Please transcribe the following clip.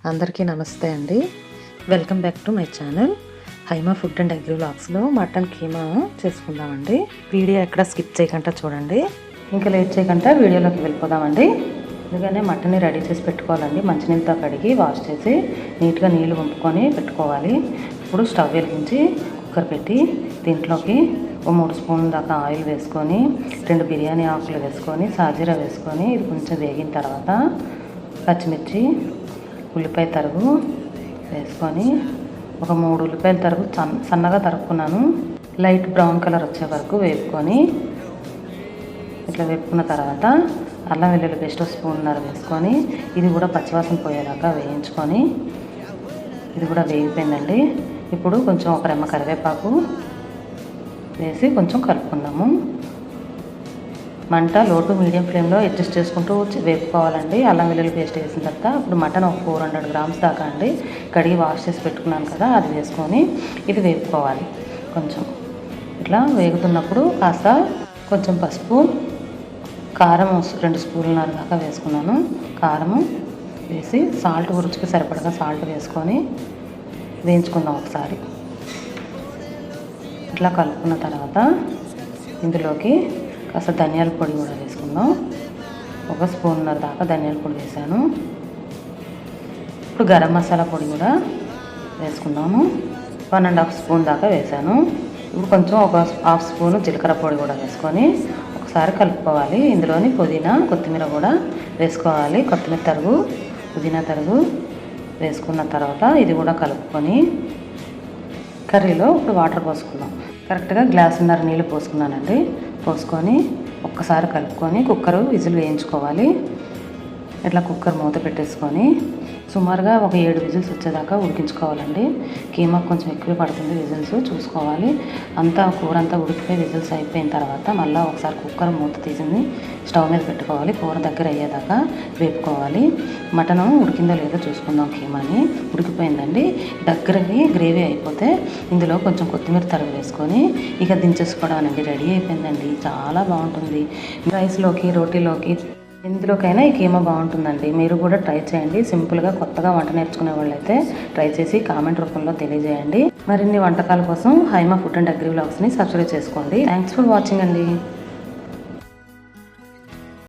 అందరికీ నమస్తే అండి. Welcome back to my channel Haima food and agri వ్లాగ్స్లో మటన్ కీమా చేసుకుందామండి. వీడియో ఎక్కడ స్కిప్ చేయకుండా చూడండి. ఇంకా లేట్ చేయకుండా వీడియోలోకి వెళ్ళిపోదామండి. ఎందుకంటే మటన్ని రెడీ చేసి పెట్టుకోవాలండి. మంచినీళ్ళతో కడిగి వాష్ చేసి నీట్గా నీళ్ళు వంపుకొని పెట్టుకోవాలి. ఇప్పుడు స్టవ్ వెలిగించి కుక్కర్ పెట్టి దీంట్లోకి 3 స్పూన్ల దాకా ఆయిల్ వేసుకొని 2 బిర్యానీ ఆకులు వేసుకొని సాజీరా వేసుకొని ఇది కొంచెం వేగిన తర్వాత పచ్చిమిర్చి ఉల్లిపాయ తరుగు వేసుకొని ఒక 3 ఉల్లిపాయల తరుగు సన్నగా తరుక్కున్నాను. లైట్ బ్రౌన్ కలర్ వచ్చే వరకు వేపుకొని ఇట్లా వేపుకున్న తర్వాత అల్లం వెల్లుల్లి పేస్ట్ స్పూన్నర వేసుకొని ఇది కూడా పచ్చివాసన పోయేదాకా వేయించుకొని ఇది కూడా వేగిపోయిందండి. ఇప్పుడు కొంచెం ఒక రెమ్మ కరివేపాకు వేసి కొంచెం కలుపుకుందాము. మంట లో టు మీడియం ఫ్లేమ్లో అడ్జస్ట్ చేసుకుంటూ వేపుకోవాలండి. అల్లం వెల్లుల్లి పేస్ట్ వేసిన తర్వాత ఇప్పుడు మటన్ ఒక 400 గ్రామ్స్ దాకా అండి కడిగి వాష్ చేసి పెట్టుకున్నాను కదా, అది వేసుకొని ఇది వేపుకోవాలి. కొంచెం ఇట్లా వేగుతున్నప్పుడు కాస్త కొంచెం పసుపు, కారం 2 స్పూన్ల దాకా వేసుకున్నాను. కారము వేసి సాల్ట్ రుచికి సరిపడగా సాల్ట్ వేసుకొని వేయించుకుందాం ఒకసారి. ఇట్లా కలుపుకున్న తర్వాత ఇందులోకి కాస్త ధనియాల పొడి కూడా వేసుకుందాం. 1 స్పూన్నర దాకా ధనియాల పొడి వేసాను. ఇప్పుడు గరం మసాలా పొడి కూడా వేసుకుందాము. 1.5 స్పూన్ దాకా వేసాను. ఇప్పుడు కొంచెం ఒక 1/2 స్పూను జీలకర్ర పొడి కూడా వేసుకొని ఒకసారి కలుపుకోవాలి. ఇందులోని పుదీనా కొత్తిమీర కూడా వేసుకోవాలి. కొత్తిమీర తరుగు పుదీనా తరుగు వేసుకున్న తర్వాత ఇది కూడా కలుపుకొని కర్రీలో ఇప్పుడు వాటర్ పోసుకుందాం. కరెక్ట్గా గ్లాసున్నర నీళ్ళు పోసుకున్నానండి. పోసుకొని ఒక్కసారి కలుపుకొని కుక్కర్ విజిల్ వేయించుకోవాలి. ఇట్లా కుక్కర్ మూత పెట్టేసుకొని సుమారుగా ఒక 7 విజిల్స్ వచ్చేదాకా ఉడికించుకోవాలండి. కీమా కొంచెం ఎక్కువ పడుతుంది విజిల్స్ చూసుకోవాలి. కూర అంతా ఉడికిపోయి విజిల్స్ అయిపోయిన తర్వాత మళ్ళీ ఒకసారి కుక్కర్ మూత తీసింది స్టవ్ మీద పెట్టుకోవాలి. కూర దగ్గర అయ్యేదాకా వేపుకోవాలి. మటన్ ఉడికిందో లేదో చూసుకుందాం. కీమాని ఉడికిపోయిందండి. దగ్గరకి గ్రేవీ అయిపోతే ఇందులో కొంచెం కొత్తిమీర తరుగు వేసుకొని ఇక దించేసుకోవడానికి రెడీ అయిపోయిందండి. చాలా బాగుంటుంది. రైస్లోకి రోటీలోకి ఎందులోకైనా ఈ కీమా బాగుంటుందండి. మీరు కూడా ట్రై చేయండి. సింపుల్గా కొత్తగా వంట నేర్చుకునే వాళ్ళైతే ట్రై చేసి కామెంట్ రూపంలో తెలియజేయండి. మరిన్ని వంటకాల కోసం హైమా ఫుడ్ అండ్ అగ్రి వ్లాగ్స్ని సబ్స్క్రైబ్ చేసుకోండి. థ్యాంక్స్ ఫర్ వాచింగ్ అండి.